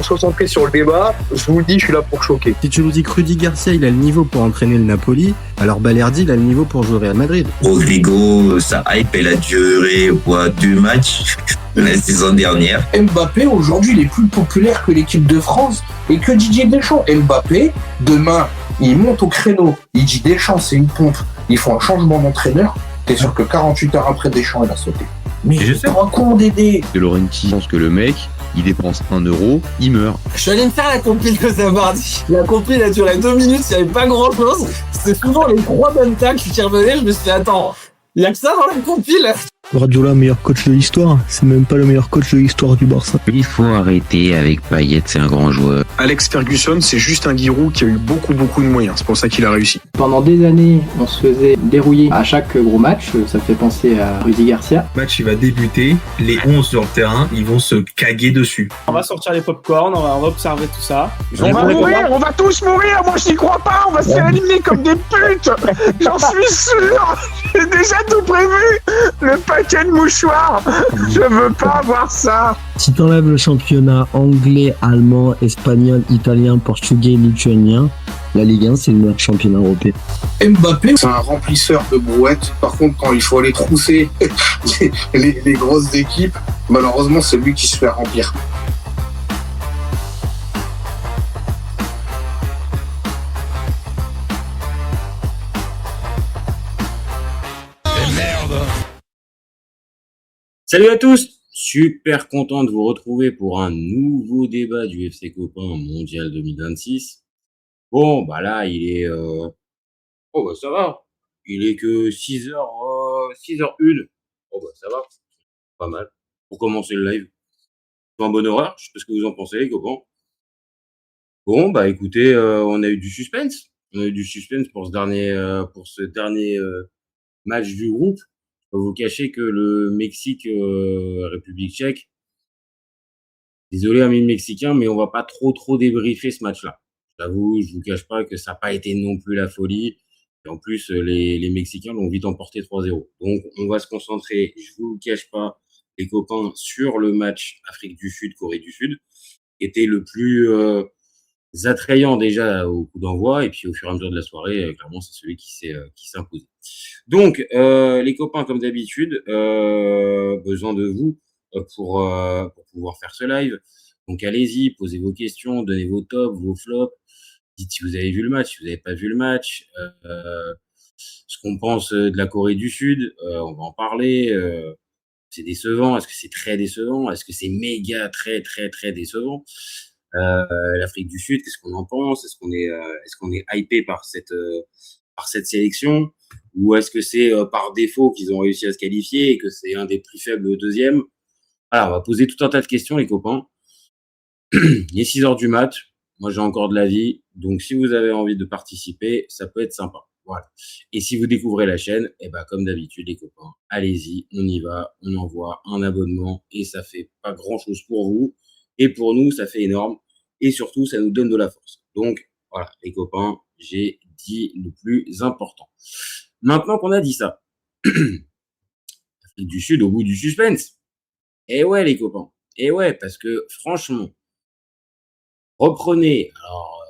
concentré sur le débat, je vous le dis, je suis là pour choquer. Si tu nous dis que Rudy Garcia, il a le niveau pour entraîner le Napoli, alors Balerdi, il a le niveau pour jouer au Real Madrid. Rodrigo, sa hype, elle a duré 2 matchs la saison dernière. Mbappé, aujourd'hui, il est plus populaire que l'équipe de France et que Didier Deschamps. Mbappé, demain, il monte au créneau. Il dit Deschamps, c'est une pompe. Ils font un changement d'entraîneur. T'es sûr que 48 heures après, Deschamps, il a sauté. Mais je sais pas con Dédé. De Laurenti pense que le mec, il dépense 1 euro, il meurt. Je suis allé me faire la compile que ça mardi. La compile a duré 2 minutes, il n'y avait pas grand chose. C'était souvent les 3 bonnes tacles qui revenaient. Je me suis dit, attends, il y a que ça dans la compile. Guardiola, meilleur coach de l'histoire. C'est même pas le meilleur coach de l'histoire du Barça. Il faut arrêter avec Payet, c'est un grand joueur. Alex Ferguson, c'est juste un Giroud qui a eu beaucoup de moyens. C'est pour ça qu'il a réussi. Pendant des années, on se faisait dérouiller à chaque gros match. Ça fait penser à Rudy Garcia. Le match, il va débuter. Les 11 sur le terrain, ils vont se caguer dessus. On va sortir les pop-corn, on va observer tout ça. On va mourir, on va tous mourir. Moi, je n'y crois pas. On va se faire éliminer comme des putes. J'en suis sûr. J'ai déjà tout prévu. Le paquet de mouchoirs. Je veux pas avoir ça. Si t'enlèves le championnat anglais, allemand, espagnol, italien, portugais, lituanien, la Ligue 1, c'est le meilleur championnat européen. Mbappé, c'est un remplisseur de brouettes. Par contre, quand il faut aller trousser les grosses équipes, malheureusement, c'est lui qui se fait remplir. Salut à tous, super content de vous retrouver pour un nouveau débat du FC Copain Mondial 2026. Bon, bah là, il est... Oh, bah ça va. Il est que 6h, 6h01. Oh, bah ça va. Pas mal. Pour commencer le live. C'est un bon horaire. Je sais pas ce que vous en pensez, les copains. Bon, bah écoutez, on a eu du suspense. On a eu du suspense pour ce dernier match du groupe. Je vais vous cacher que le Mexique, République tchèque, désolé amis mexicains, mais on va pas trop débriefer ce match-là. J'avoue, je vous cache pas que ça n'a pas été non plus la folie. Et en plus, les Mexicains l'ont vite emporté 3-0. Donc, on va se concentrer, je vous cache pas, les copains, sur le match Afrique du Sud, Corée du Sud, qui était le plus attrayant déjà au coup d'envoi, et puis au fur et à mesure de la soirée, clairement, c'est celui qui s'est imposé. Donc, les copains, comme d'habitude, besoin de vous pour pouvoir faire ce live. Donc, allez-y, posez vos questions, donnez vos tops, vos flops. Dites si vous avez vu le match, si vous n'avez pas vu le match. Ce qu'on pense de la Corée du Sud, on va en parler. C'est décevant. Est-ce que c'est très décevant? Est-ce que c'est méga très décevant? L'Afrique du Sud, qu'est-ce qu'on en pense? Est-ce qu'on est hypé par cette sélection, ou est-ce que c'est par défaut qu'ils ont réussi à se qualifier et que c'est un des plus faibles deuxième? Alors, on va poser tout un tas de questions, les copains. Il est 6h du mat. Moi, j'ai encore de la vie. Donc, si vous avez envie de participer, ça peut être sympa. Voilà. Et si vous découvrez la chaîne, comme d'habitude, les copains, allez-y, on y va, on envoie un abonnement et ça fait pas grand-chose pour vous. Et pour nous, ça fait énorme. Et surtout, ça nous donne de la force. Donc, voilà, les copains, j'ai dit le plus important. Maintenant qu'on a dit ça, Afrique du Sud au bout du suspense. Eh ouais, les copains. Eh ouais, parce que franchement, reprenez. Alors,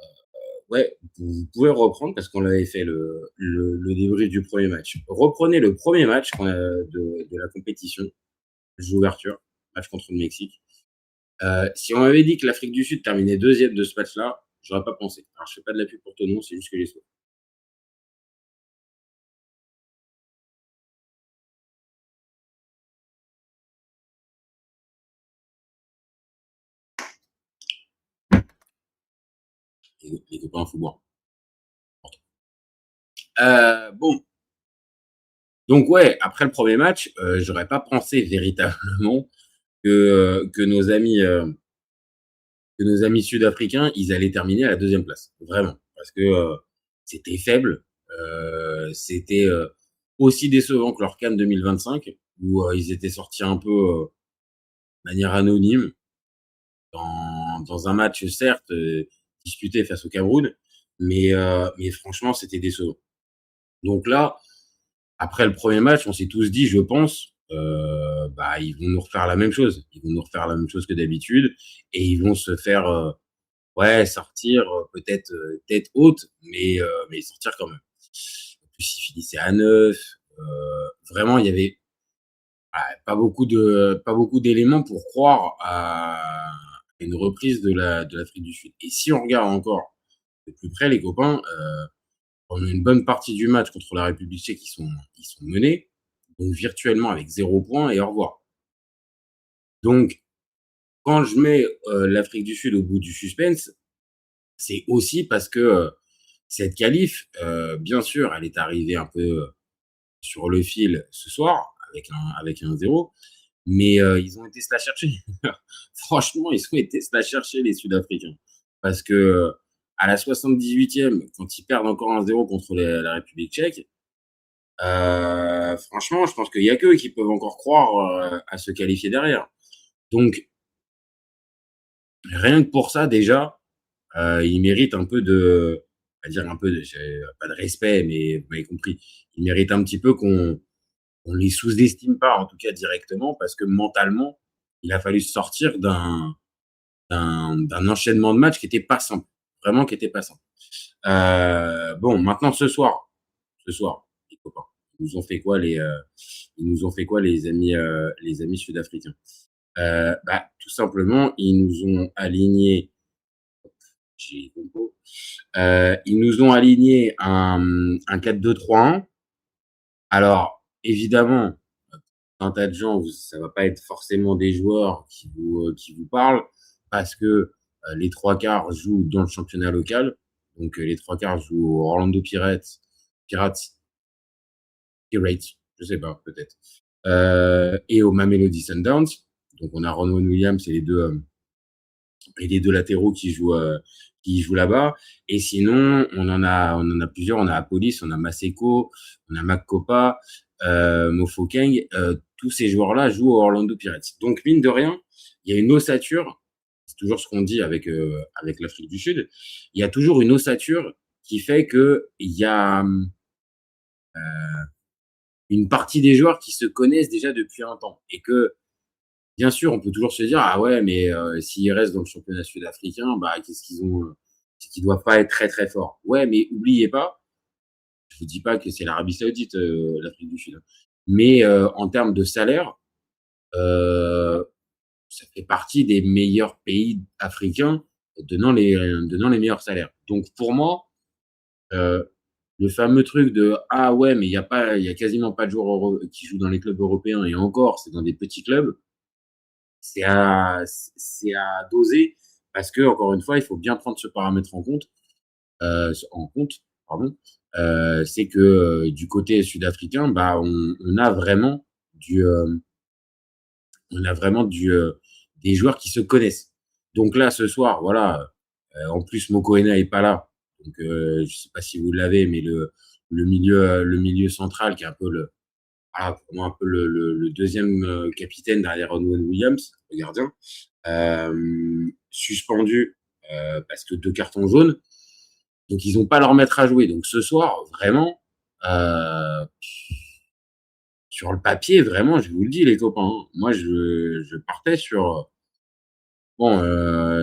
ouais, vous pouvez reprendre parce qu'on l'avait fait le débrief du premier match. Reprenez le premier match de la compétition, match d'ouverture, match contre le Mexique. Si on m'avait dit que l'Afrique du Sud terminait deuxième de ce match-là, j'aurais pas pensé. Alors, je fais pas de la pub pour ton nom, c'est juste que les sauts. Les copains, faut boire. Bon. Donc ouais, après le premier match, j'aurais pas pensé véritablement que nos amis sud-africains, ils allaient terminer à la deuxième place. Vraiment. Parce que c'était faible. C'était aussi décevant que leur CAN 2025, où ils étaient sortis un peu de manière anonyme dans un match, certes, disputé face au Cameroun, mais franchement, c'était décevant. Donc là, après le premier match, on s'est tous dit, je pense, bah, ils vont nous refaire la même chose. Ils vont nous refaire la même chose que d'habitude et ils vont se faire, ouais, sortir peut-être tête haute, mais sortir quand même. En plus, ils finissaient à 9. Vraiment, il y avait pas beaucoup d'éléments pour croire à une reprise de l'Afrique du Sud. Et si on regarde encore de plus près, les copains, pendant une bonne partie du match contre la République tchèque, ils sont menés, donc virtuellement avec 0 point et au revoir. Donc, quand je mets l'Afrique du Sud au bout du suspense, c'est aussi parce que cette qualif, bien sûr, elle est arrivée un peu sur le fil ce soir avec un 0, mais ils ont été se la chercher. Franchement, ils ont été se la chercher, les Sud-Africains. Parce que à la 78e, quand ils perdent encore 1-0 contre la République tchèque, franchement, je pense qu'il y a qu'eux qui peuvent encore croire à se qualifier derrière. Donc, rien que pour ça, déjà, ils méritent un peu de, on va dire un peu de, pas de respect, mais vous m'avez compris. Ils méritent un petit peu qu'on les sous-estime pas, en tout cas directement, parce que mentalement, il a fallu sortir d'un enchaînement de matchs qui était pas simple, vraiment qui était pas simple. Bon, maintenant ce soir, les copains, ils nous ont fait quoi les amis sud-africains? Bah, tout simplement, ils nous ont aligné. Ils nous ont aligné un 4-2-3-1. Alors, évidemment, un tas de gens, ça va pas être forcément des joueurs qui vous parlent parce que les trois quarts jouent dans le championnat local. Donc, les trois quarts jouent au Orlando Pirates, je sais pas, peut-être. Et au Mamelodi Sundowns. Donc, on a Ron Williams et les deux latéraux qui jouent là-bas. Et sinon, on en a plusieurs. On a Apolis, on a Maseko, on a Makopa, Mofokeng. Tous ces joueurs-là jouent au Orlando Pirates. Donc, mine de rien, il y a une ossature. C'est toujours ce qu'on dit avec l'Afrique du Sud. Il y a toujours une ossature qui fait que il y a une partie des joueurs qui se connaissent déjà depuis un temps et que bien sûr, on peut toujours se dire ah ouais, mais s'ils restent dans le championnat sud-africain, bah qu'est-ce qu'ils ont c'est qu'ils doivent pas être très très forts. Ouais, mais oubliez pas, je vous dis pas que c'est l'Arabie Saoudite, l'Afrique du Sud, hein. Mais en termes de salaire, ça fait partie des meilleurs pays africains donnant les meilleurs salaires. Donc pour moi, le fameux truc de ah ouais, mais il y a quasiment pas de joueurs qui jouent dans les clubs européens et encore, c'est dans des petits clubs. C'est à doser parce que encore une fois, il faut bien prendre ce paramètre en compte. Pardon. C'est que du côté sud-africain, bah on a vraiment des joueurs qui se connaissent. Donc là, ce soir, voilà. En plus, Mokoena est pas là. Donc je sais pas si vous l'avez, mais le milieu central qui est un peu pour moi un peu le deuxième capitaine derrière Owen Williams, le gardien, suspendu parce que 2 cartons jaunes. Donc ils ont pas leur maître à jouer. Donc ce soir, vraiment, sur le papier, vraiment, je vous le dis les copains, hein, moi je partais sur bon,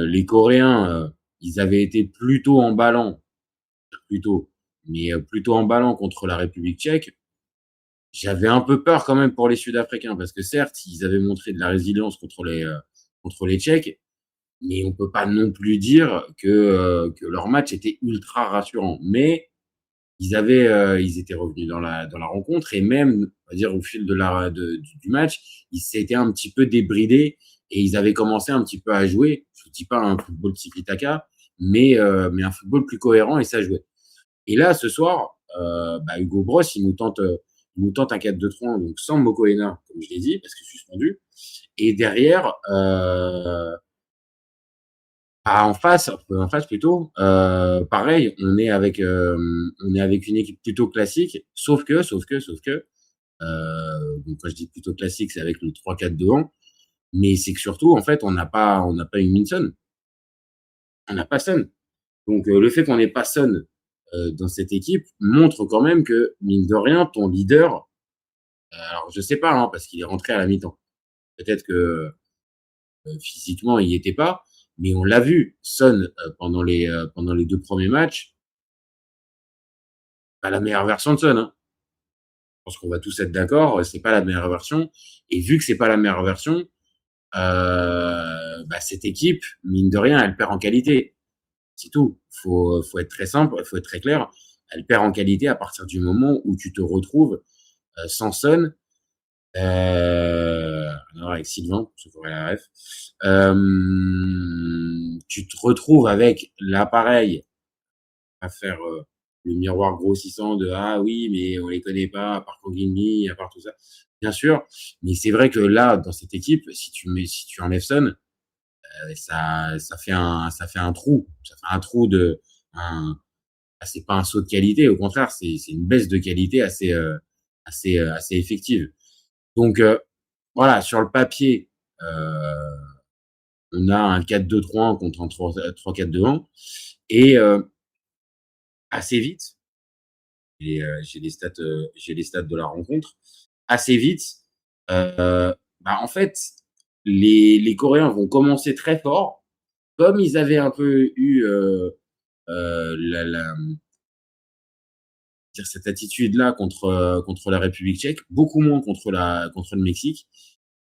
les Coréens, ils avaient été plutôt emballants contre la République tchèque. J'avais un peu peur quand même pour les Sud-Africains parce que certes, ils avaient montré de la résilience contre les Tchèques, mais on peut pas non plus dire que leur match était ultra rassurant. Mais ils étaient revenus dans la rencontre et même, on va dire au fil du match, ils s'étaient un petit peu débridés et ils avaient commencé un petit peu à jouer. Je vous dis pas un football tiki-taka, mais un football plus cohérent et ça jouait. Et là, ce soir, Hugo Bross, il nous tente un 4-2-3-1, donc sans Mokoena, comme je l'ai dit, parce que suspendu. Et derrière, en face plutôt, pareil, on est avec une équipe plutôt classique, sauf que, donc quand je dis plutôt classique, c'est avec le 3-4-2-1, mais c'est que surtout, en fait, on n'a pas une Minson. On n'a pas Son. Donc, le fait qu'on n'ait pas Son dans cette équipe montre quand même que, mine de rien, ton leader, Alors, je sais pas, hein, parce qu'il est rentré à la mi-temps. Peut-être que physiquement, il y était pas, mais on l'a vu. Son, pendant les 2 premiers matchs, pas la meilleure version de Son, hein. Je pense qu'on va tous être d'accord, c'est pas la meilleure version. Et vu que c'est pas la meilleure version, cette équipe, mine de rien, elle perd en qualité. C'est tout. Faut être très simple, faut être très clair. Elle perd en qualité à partir du moment où tu te retrouves sans Son, alors avec Sylvain, pour ceux qui auraient la ref, tu te retrouves avec l'appareil à faire le miroir grossissant de ah oui, mais on les connaît pas, à part Kangini, à part tout ça. Bien sûr, mais c'est vrai que là, dans cette équipe, si tu enlèves Son, ça fait un trou. Ça fait un trou c'est pas un saut de qualité, au contraire, c'est une baisse de qualité assez effective. Donc, voilà, sur le papier, on a un 4-2-3-1 contre un 3-4-2-1 et assez vite, et j'ai les stats de la rencontre, assez vite, en fait, les Coréens vont commencer très fort, comme ils avaient un peu eu cette attitude-là contre la République tchèque, beaucoup moins contre le Mexique.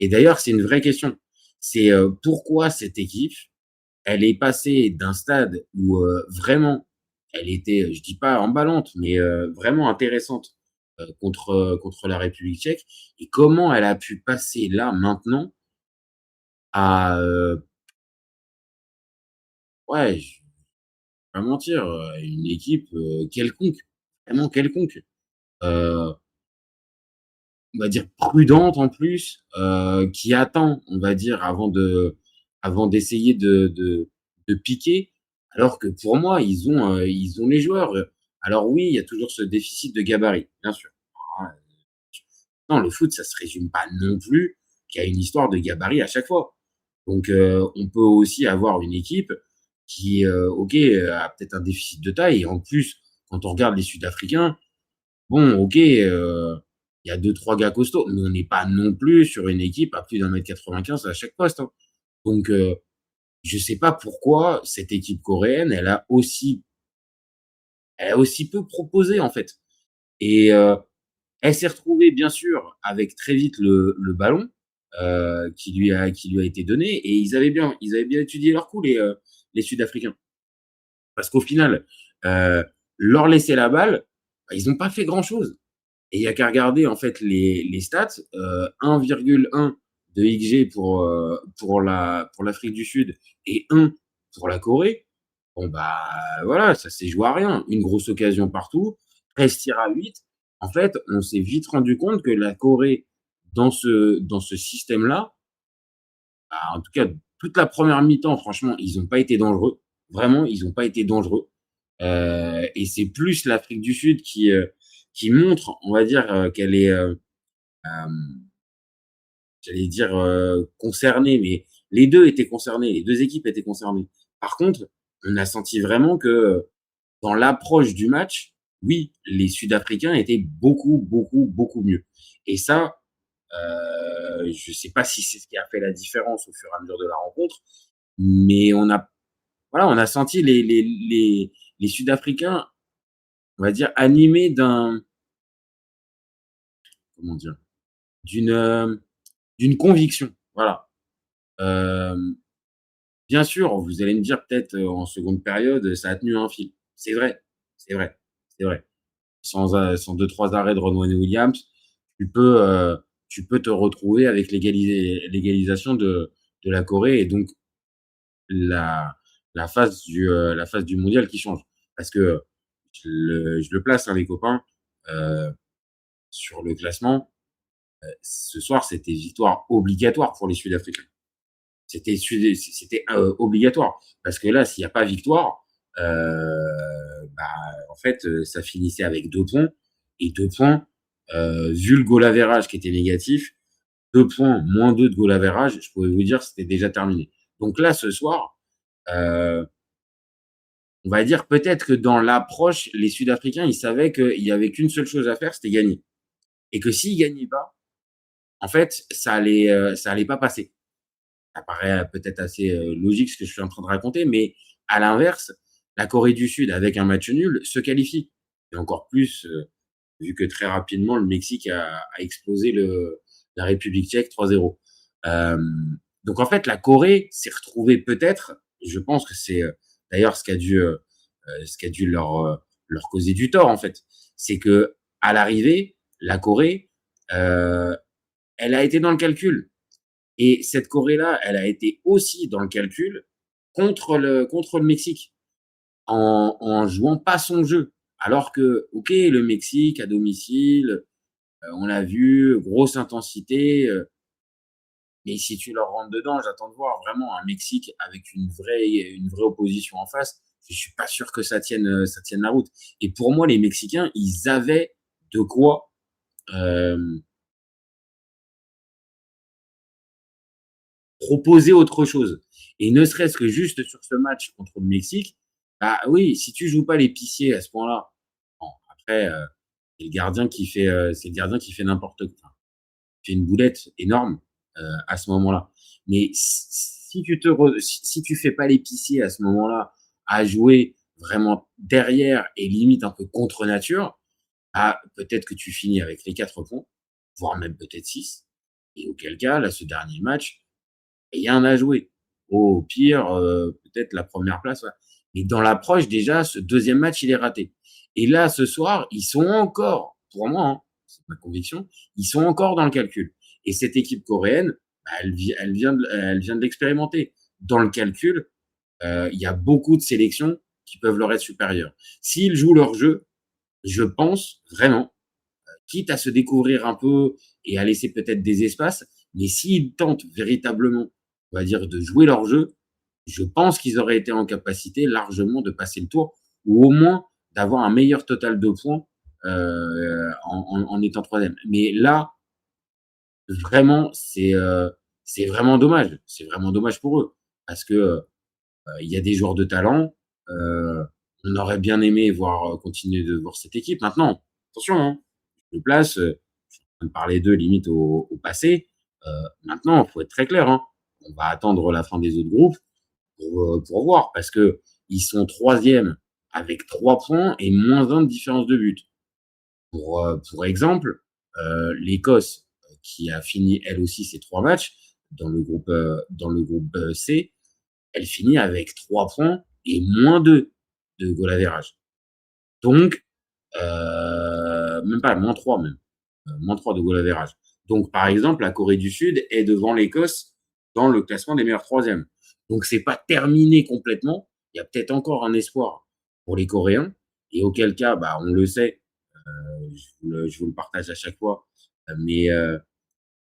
Et d'ailleurs, c'est une vraie question. C'est pourquoi cette équipe, elle est passée d'un stade où vraiment, elle était, je dis pas emballante, mais vraiment intéressante contre la République tchèque, et comment elle a pu passer là maintenant à ouais, je vais pas mentir, une équipe quelconque, vraiment quelconque. Euh, on va dire prudente en plus, qui attend, on va dire, avant d'essayer de piquer. Alors que pour moi, ils ont les joueurs. Alors oui, il y a toujours ce déficit de gabarit, bien sûr. Ah, non, le foot, ça se résume pas non plus qu'à une histoire de gabarit à chaque fois. Donc, on peut aussi avoir une équipe qui, ok, a peut-être un déficit de taille. Et en plus, quand on regarde les Sud-Africains, bon, ok, il y a 2-3 gars costauds, mais on n'est pas non plus sur une équipe à plus d'1m95 à chaque poste, hein. Donc, je sais pas pourquoi cette équipe coréenne, elle a aussi peu proposé, en fait. Et elle s'est retrouvée, bien sûr, avec très vite le ballon qui lui a été donné, et ils avaient bien étudié leur coup, les Sud-Africains. Parce qu'au final, leur laisser la balle, ils n'ont pas fait grand-chose. Et il y a qu'à regarder en fait les stats, 1,1 de XG pour l'Afrique du Sud et 1 pour la Corée. Bon bah voilà, ça s'est joué à rien. Une grosse occasion partout, 13 tirs à 8. En fait, on s'est vite rendu compte que la Corée, dans ce système-là, en tout cas toute la première mi-temps, franchement, ils n'ont pas été dangereux. Vraiment, ils n'ont pas été dangereux. Et c'est plus l'Afrique du Sud qui montre, on va dire, qu'elle est, j'allais dire, concernée, mais les deux étaient concernés, les deux équipes étaient concernées. Par contre, on a senti vraiment que dans l'approche du match, oui, les Sud-Africains étaient beaucoup, beaucoup, beaucoup mieux. Et ça, je sais pas si c'est ce qui a fait la différence au fur et à mesure de la rencontre, mais on a senti les Sud-Africains, on va dire, animés comment dire, d'une conviction. Voilà. Bien sûr, vous allez me dire peut-être en seconde période, ça a tenu un fil. C'est vrai, c'est vrai, c'est vrai. Sans 2-3 arrêts de Ronwen Williams, tu peux te retrouver avec l'égalisation de la Corée, et donc la phase du mondial qui change. Parce que je le place, hein, les copains, sur le classement. Ce soir, c'était victoire obligatoire pour les Sud-Africains. C'était obligatoire. Parce que là, s'il n'y a pas victoire, en fait, ça finissait avec 2 points. Et 2 points, vu le goal average qui était négatif, 2 points, moins 2 de goal average, je pouvais vous dire que c'était déjà terminé. Donc là, ce soir, on va dire peut-être que dans l'approche, les Sud-Africains, ils savaient qu'il n'y avait qu'une seule chose à faire, c'était gagner. et que s'ils gagnaient pas, en fait, ça allait pas passer. Ça paraît peut-être assez logique ce que je suis en train de raconter, mais à l'inverse, la Corée du Sud, avec un match nul, se qualifie. Et encore plus, vu que très rapidement, le Mexique a explosé la République tchèque 3-0. Donc en fait, la Corée s'est retrouvée peut-être, je pense que c'est d'ailleurs ce qui a dû leur causer du tort en fait, c'est que à l'arrivée, la Corée, elle a été dans le calcul. Et cette Corée-là, elle a été aussi dans le calcul contre le Mexique, en jouant pas son jeu. Alors que, ok, le Mexique à domicile, on l'a vu, grosse intensité, mais si tu leur rentres dedans, j'attends de voir vraiment un Mexique avec une vraie opposition en face. Je suis pas sûr que ça tienne la route. Et pour moi, les Mexicains, ils avaient de quoi proposer autre chose. Et ne serait-ce que juste sur ce match contre le Mexique, bah oui, si tu joues pas l'épicier à ce point-là, bon, après, c'est le gardien qui fait n'importe quoi. Il fait une boulette énorme à ce moment-là. Mais si tu fais pas l'épicier à ce moment-là, à jouer vraiment derrière et limite un peu contre nature, ah, peut-être que tu finis avec les 4 points, voire même peut-être 6. Et auquel cas, là, ce dernier match, rien à jouer. Au pire, peut-être la première place. Ouais. Mais dans l'approche, déjà, ce deuxième match, il est raté. Et là, ce soir, ils sont encore, pour moi, hein, c'est ma conviction, ils sont encore dans le calcul. Et cette équipe coréenne, bah, elle vient de l'expérimenter. Dans le calcul, il y a beaucoup de sélections qui peuvent leur être supérieures. S'ils jouent leur jeu, je pense vraiment, quitte à se découvrir un peu et à laisser peut-être des espaces, mais s'ils tentent véritablement, on va dire, de jouer leur jeu, je pense qu'ils auraient été en capacité largement de passer le tour ou au moins d'avoir un meilleur total de points en étant troisième. Mais là, vraiment, c'est vraiment dommage. C'est vraiment dommage pour eux parce que il y a des joueurs de talent. On aurait bien aimé continuer de voir cette équipe. Maintenant, attention, hein, je me place, je suis en train de parler d'eux limite au passé. Maintenant, il faut être très clair. Hein, on va attendre la fin des autres groupes pour voir parce que ils sont troisième avec 3 points et moins 1 de différence de but. Pour exemple, l'Écosse qui a fini elle aussi ses 3 matchs dans le groupe C, elle finit avec 3 points et moins 2 de goal average. Donc, même pas, moins 3 même. Moins 3 de goal average. Donc, par exemple, la Corée du Sud est devant l'Écosse dans le classement des meilleurs troisièmes. Donc, c'est pas terminé complètement. Il y a peut-être encore un espoir pour les Coréens. Et auquel cas, bah, on le sait, je vous le partage à chaque fois. Mais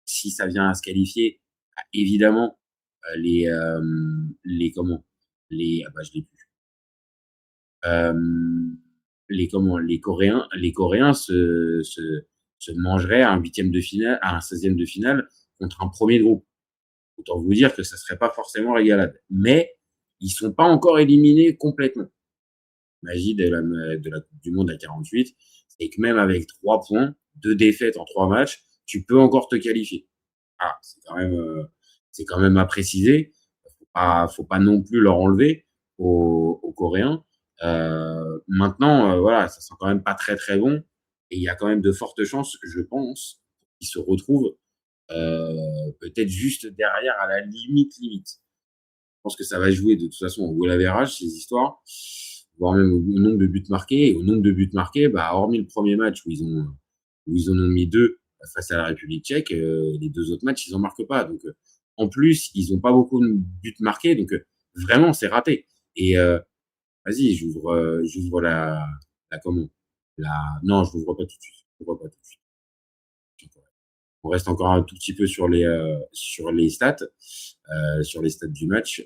si ça vient à se qualifier, bah, évidemment, les je l'ai plus. Les Coréens se mangeraient à un 8e de finale, à un 16e de finale contre un premier de groupe. Autant vous dire que ça serait pas forcément régalade. Mais ils sont pas encore éliminés complètement. Magie de la Coupe du Monde à 48, c'est que même avec 3 points, 2 défaites en 3 matchs, tu peux encore te qualifier. Ah, c'est quand même à préciser. Faut pas non plus leur enlever aux Coréens. Maintenant, voilà, ça sent quand même pas très très bon. Et il y a quand même de fortes chances, je pense, qu'ils se retrouvent peut-être juste derrière à la limite. Je pense que ça va jouer de toute façon au goal average, ces histoires, voire même au nombre de buts marqués. Et au nombre de buts marqués, bah, hormis le premier match où ils en ont mis 2 face à la République tchèque, les 2 autres matchs, ils en marquent pas. Donc, en plus, ils ont pas beaucoup de buts marqués. Donc, vraiment, c'est raté. Et vas-y, j'ouvre la comment non, je l'ouvre pas tout de suite. On reste encore un tout petit peu sur les stats, sur les stats du match.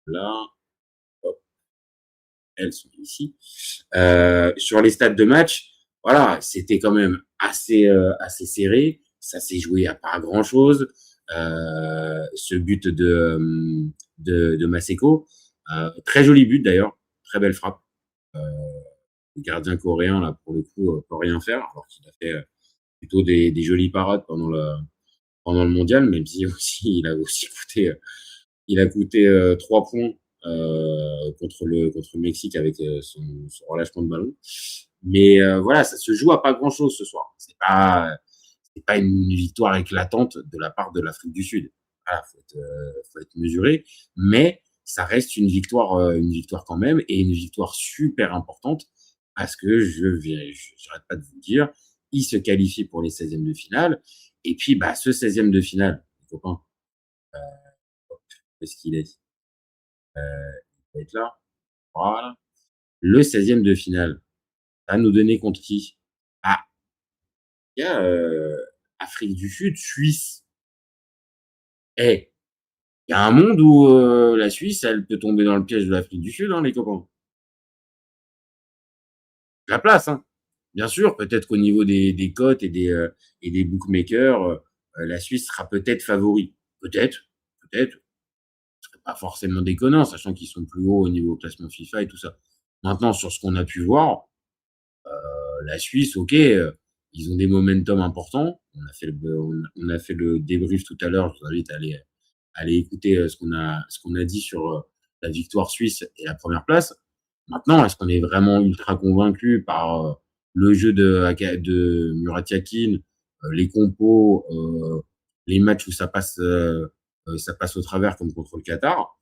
Là, hop, elles sont ici. Sur les stats de match, voilà, c'était quand même assez serré. Ça s'est joué à pas grand chose. Ce but de Maseko, très joli but d'ailleurs, très belle frappe. Le gardien coréen là pour le coup peut rien faire alors qu'il a fait plutôt des jolies parades pendant le mondial, même si aussi il a coûté 3 points contre le Mexique avec son relâchement de ballon. Mais voilà, ça se joue à pas grand-chose ce soir. C'est pas une victoire éclatante de la part de l'Afrique du Sud. Voilà, faut être mesuré, mais ça reste une victoire quand même, et une victoire super importante parce que j'arrête pas de vous le dire, ils se qualifient pour les 16e de finale. Et puis, bah, ce 16e de finale, les copains, où est-ce qu'il est? Il va être là. Voilà. Le 16e de finale, à nous donner contre qui? Ah, il y a Afrique du Sud, Suisse. Eh, il y a un monde où la Suisse, elle peut tomber dans le piège de l'Afrique du Sud, hein, les copains. La place, hein. Bien sûr, peut-être qu'au niveau des cotes et des bookmakers, la Suisse sera peut-être favori. Peut-être. Ce serait pas forcément déconnant, sachant qu'ils sont plus hauts au niveau classement FIFA et tout ça. Maintenant, sur ce qu'on a pu voir, la Suisse, ok, ils ont des momentum importants. On a fait le débrief tout à l'heure. Je vous invite à aller écouter ce qu'on a dit sur la victoire suisse et la première place. Maintenant, est-ce qu'on est vraiment ultra convaincu par le jeu de Murat Yakin, les compos, les matchs où ça passe au travers comme contre le Qatar?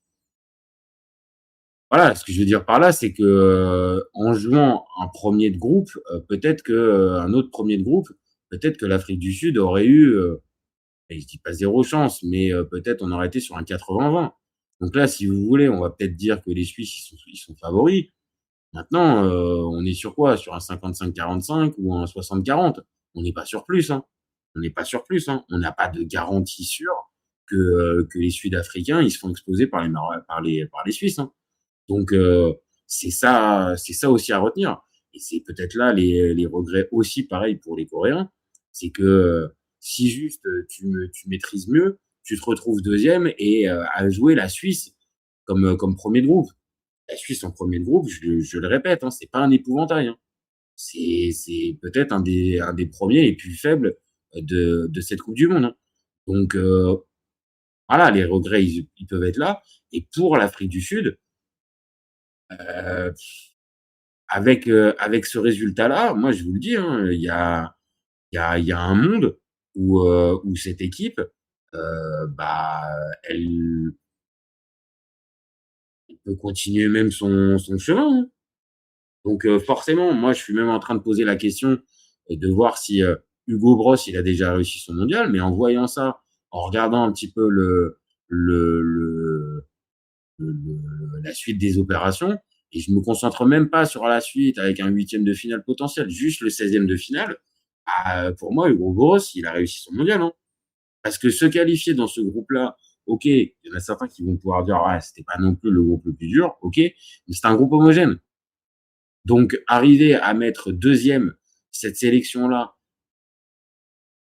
Voilà, ce que je veux dire par là, c'est que en jouant un premier de groupe, peut-être que un autre premier de groupe, peut-être que l'Afrique du Sud aurait eu, et je dis pas 0 chance, mais peut-être on aurait été sur un 80-20. Donc là, si vous voulez, on va peut-être dire que les Suisses, ils sont favoris. Maintenant, on est sur quoi? Sur un 55-45 ou un 60-40? On n'est pas sur plus, hein. On n'est pas sur plus, hein. On n'a pas de garantie sûre que les Sud-Africains, ils se font exposer par les Suisses, hein. Donc c'est ça aussi à retenir. Et c'est peut-être là les regrets aussi, pareil pour les Coréens, c'est que si juste tu maîtrises mieux, tu te retrouves deuxième et à jouer la Suisse comme premier de groupe. La Suisse en premier de groupe, je le répète, hein, c'est pas un épouvantail, hein. C'est peut-être un des premiers et plus faibles de cette Coupe du Monde, hein. Donc voilà, les regrets, ils peuvent être là. Et pour l'Afrique du Sud, avec ce résultat-là, moi je vous le dis, hein, il y a un monde où cette équipe, bah, elle peut continuer même son chemin, hein. Donc forcément, moi je suis même en train de poser la question et de voir si Hugo Bross, il a déjà réussi son mondial, mais en voyant ça, en regardant un petit peu le la suite des opérations, et je me concentre même pas sur la suite avec un 8e de finale potentiel, juste le 16e de finale. Pour moi, Hugo Bross, il a réussi son mondial, hein. Parce que se qualifier dans ce groupe-là, ok, il y en a certains qui vont pouvoir dire, ouais, c'était pas non plus le groupe le plus dur, ok, mais c'est un groupe homogène. Donc, arriver à mettre deuxième cette sélection-là,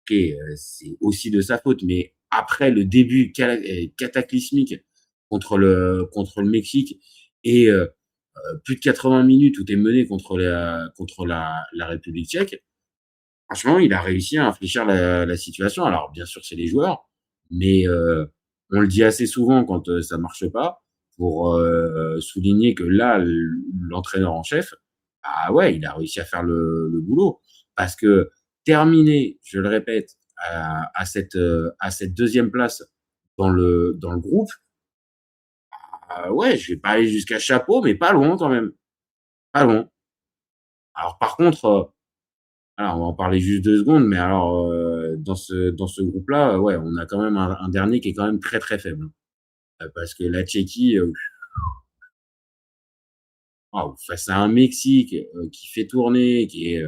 ok, c'est aussi de sa faute, mais après le début cataclysmique contre le Mexique et plus de 80 minutes où tu es mené contre la République tchèque, franchement, il a réussi à infléchir la situation. Alors, bien sûr, c'est les joueurs, mais on le dit assez souvent quand ça marche pas, pour souligner que là, l'entraîneur en chef, ah ouais, il a réussi à faire le boulot. Parce que terminer, je le répète, à cette deuxième place dans le groupe, ouais, je vais pas aller jusqu'à chapeau, mais pas loin quand même. Pas loin. Alors par contre, alors on va en parler juste 2 secondes, mais alors dans ce groupe-là, ouais, on a quand même un dernier qui est quand même très très faible, hein. Parce que la Tchéquie, face à un Mexique qui fait tourner, qui est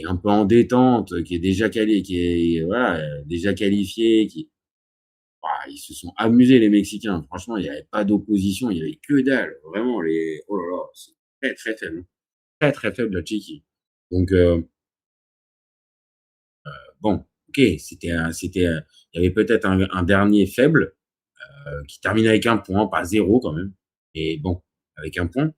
un peu en détente, qui est déjà déjà qualifié, ils se sont amusés les Mexicains. Franchement, il n'y avait pas d'opposition, il y avait que dalle. Vraiment, oh là là, c'est très très faible, hein. Très très faible la Tchéquie. Donc bon, ok, il y avait peut-être un dernier faible qui termine avec 1 point, pas 0 quand même, et bon, avec 1 point.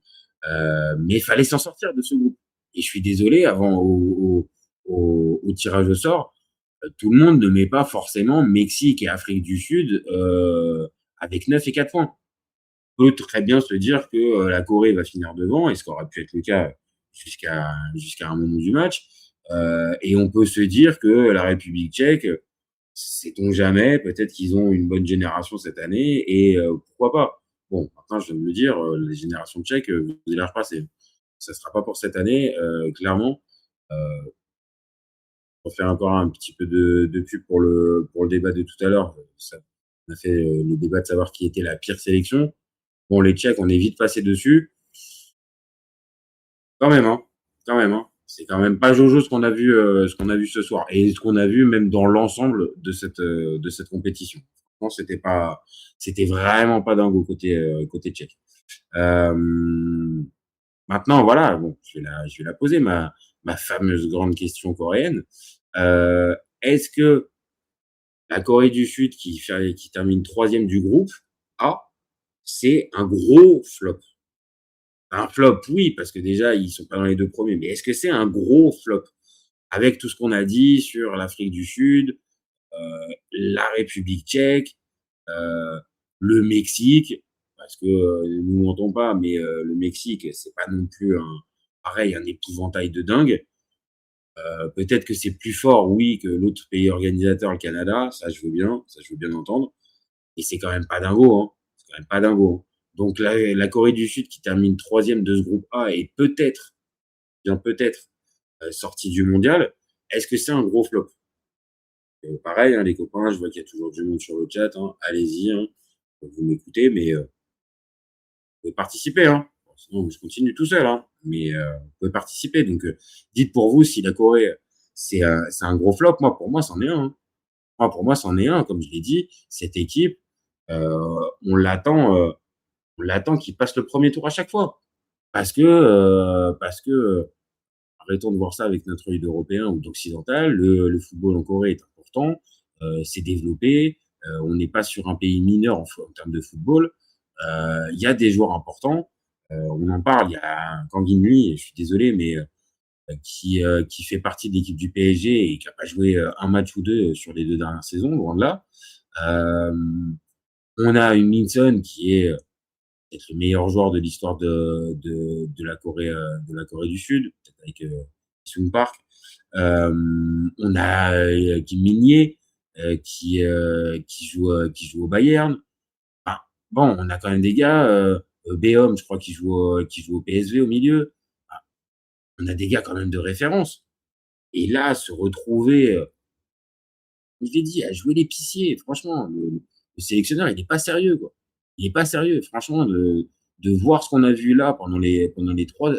Mais il fallait s'en sortir de ce groupe. Et je suis désolé, avant au au tirage au sort, tout le monde ne met pas forcément Mexique et Afrique du Sud avec 9 et 4 points. On peut très bien se dire que la Corée va finir devant, et ce qui aurait pu être le cas jusqu'à un moment du match. Et on peut se dire que la République tchèque, sait-on jamais, peut-être qu'ils ont une bonne génération cette année, et pourquoi pas. Bon, maintenant, je viens de le dire, les générations tchèques, vous allez les repasser. Ça sera pas pour cette année, clairement. Pour faire encore un petit peu de pub pour le débat de tout à l'heure, on a fait le débat de savoir qui était la pire sélection. Bon, les Tchèques, on est vite passé dessus. Quand même, hein. C'est quand même pas Jojo ce qu'on a vu ce soir, et ce qu'on a vu même dans l'ensemble de cette compétition. Franchement, c'était vraiment pas dingue côté tchèque. Maintenant, voilà, bon, je vais la poser, ma fameuse grande question coréenne. Est-ce que la Corée du Sud qui termine 3e du groupe A, c'est un gros flop? Un flop, oui, parce que déjà, ils sont pas dans les 2 premiers, mais est-ce que c'est un gros flop? Avec tout ce qu'on a dit sur l'Afrique du Sud, la République tchèque, le Mexique, parce que nous mentons pas, mais le Mexique, c'est pas non plus un épouvantail de dingue. Peut-être que c'est plus fort, oui, que l'autre pays organisateur, le Canada, ça je veux bien entendre, et c'est quand même pas dingo, hein. C'est quand même pas dingo, hein. Donc la Corée du Sud qui termine 3e de ce groupe A et peut-être, bien peut-être, sortie du mondial, est-ce que c'est un gros flop? Pareil, hein, les copains, je vois qu'il y a toujours du monde sur le chat, hein. Allez-y, hein. Vous m'écoutez, mais vous pouvez participer, hein. Bon, sinon, je continue tout seul, hein. Mais vous pouvez participer. Donc, dites pour vous si la Corée, c'est un gros flop. Moi, pour moi, c'en est un, hein. Moi, pour moi, c'en est un. Comme je l'ai dit, cette équipe, on l'attend qu'il passe le premier tour à chaque fois. Parce que arrêtons de voir ça avec notre œil d'Européen ou d'occidental. Le football en Corée est important, c'est développé. On n'est pas sur un pays mineur en termes de football. Il y a des joueurs importants. On en parle. Il y a Kang In-lee, je suis désolé, mais qui fait partie de l'équipe du PSG et qui a pas joué un match ou deux sur les 2 dernières saisons, loin de là. On a une Minson qui est peut-être le meilleur joueur de l'histoire de la Corée du Sud, peut-être avec Sung Park. On a Kim Min-jae qui joue au Bayern. Enfin, bon, on a quand même des gars, Beom, je crois, qui joue au PSV au milieu. Enfin, on a des gars quand même de référence. Et là, se retrouver, je l'ai dit, à jouer l'épicier, franchement, le sélectionneur, il est pas sérieux, quoi. Il est pas sérieux, franchement, de voir ce qu'on a vu là pendant les 3,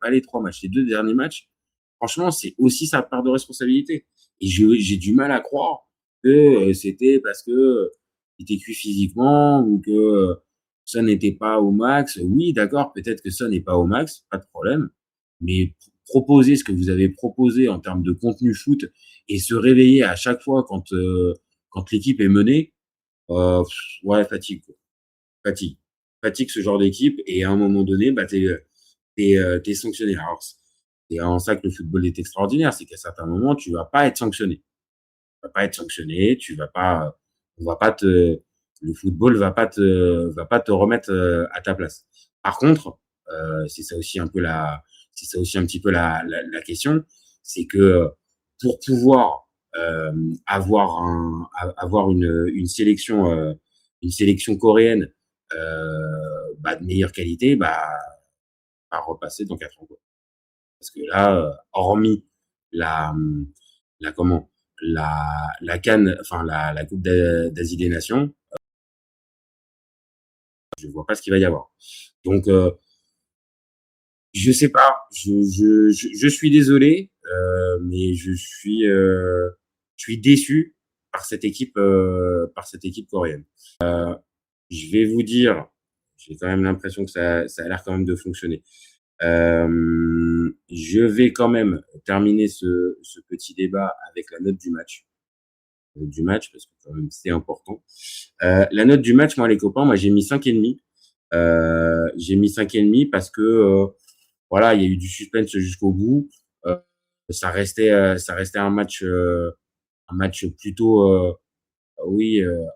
pas les 3 matchs, les 2 derniers matchs. Franchement, c'est aussi sa part de responsabilité. Et j'ai du mal à croire que c'était parce que il était cuit physiquement ou que ça n'était pas au max. Oui, d'accord, peut-être que ça n'est pas au max, pas de problème. Mais proposer ce que vous avez proposé en termes de contenu foot et se réveiller à chaque fois quand l'équipe est menée, ouais, fatigue, quoi. Fatigue ce genre d'équipe, et à un moment donné, bah, t'es sanctionné. Alors, c'est en ça que le football est extraordinaire, c'est qu'à certains moments, tu vas pas être sanctionné. Le football va pas te remettre à ta place. Par contre, c'est ça aussi un petit peu la question, c'est que pour pouvoir avoir une sélection coréenne de meilleure qualité, à repasser dans 4 ans, quoi. Parce que là, hormis la CAN, enfin la Coupe d'Asie des Nations, je vois pas ce qu'il va y avoir. Donc je sais pas, je suis désolé, mais je suis déçu par cette équipe coréenne. Je vais vous dire, j'ai quand même l'impression que ça a l'air quand même de fonctionner. Je vais quand même terminer ce petit débat avec la note du match. Parce que quand même c'est important. La note du match, moi les copains, j'ai mis 5,5. J'ai mis 5,5 parce que voilà, il y a eu du suspense jusqu'au bout. ça restait un match plutôt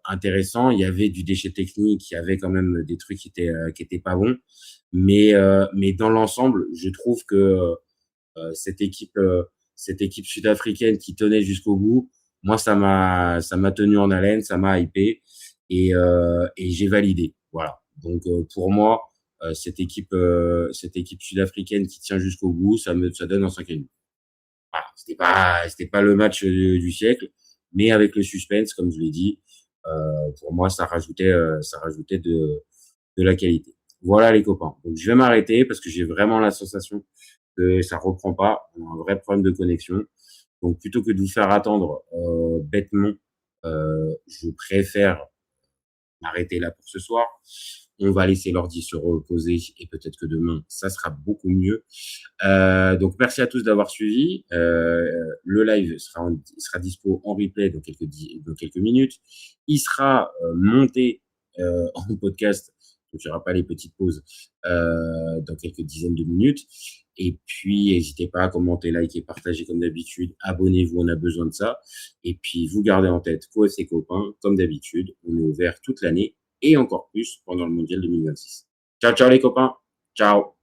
intéressant. Il y avait du déchet technique, il y avait quand même des trucs qui étaient pas bons, mais dans l'ensemble, je trouve que cette équipe sud-africaine qui tenait jusqu'au bout, moi ça m'a tenu en haleine, ça m'a hypé et j'ai validé. Voilà. Donc pour moi, cette équipe sud-africaine qui tient jusqu'au bout, ça donne un 5,5. Voilà, c'était pas le match du siècle, mais avec le suspense, comme je l'ai dit, pour moi ça rajoutait de la qualité. Voilà les copains. Donc je vais m'arrêter parce que j'ai vraiment la sensation que ça reprend pas. On a un vrai problème de connexion. Donc plutôt que de vous faire attendre bêtement, je préfère m'arrêter là pour ce soir. On va laisser l'ordi se reposer et peut-être que demain, ça sera beaucoup mieux. Donc, merci à tous d'avoir suivi. Le live sera dispo en replay dans quelques minutes. Il sera monté en podcast, donc il n'y aura pas les petites pauses dans quelques dizaines de minutes. Et puis, n'hésitez pas à commenter, liker, partager comme d'habitude. Abonnez-vous, on a besoin de ça. Et puis, vous gardez en tête qu'au FC Copain, comme d'habitude, on est ouvert toute l'année et encore plus pendant le Mondial 2026. Ciao, ciao les copains. Ciao.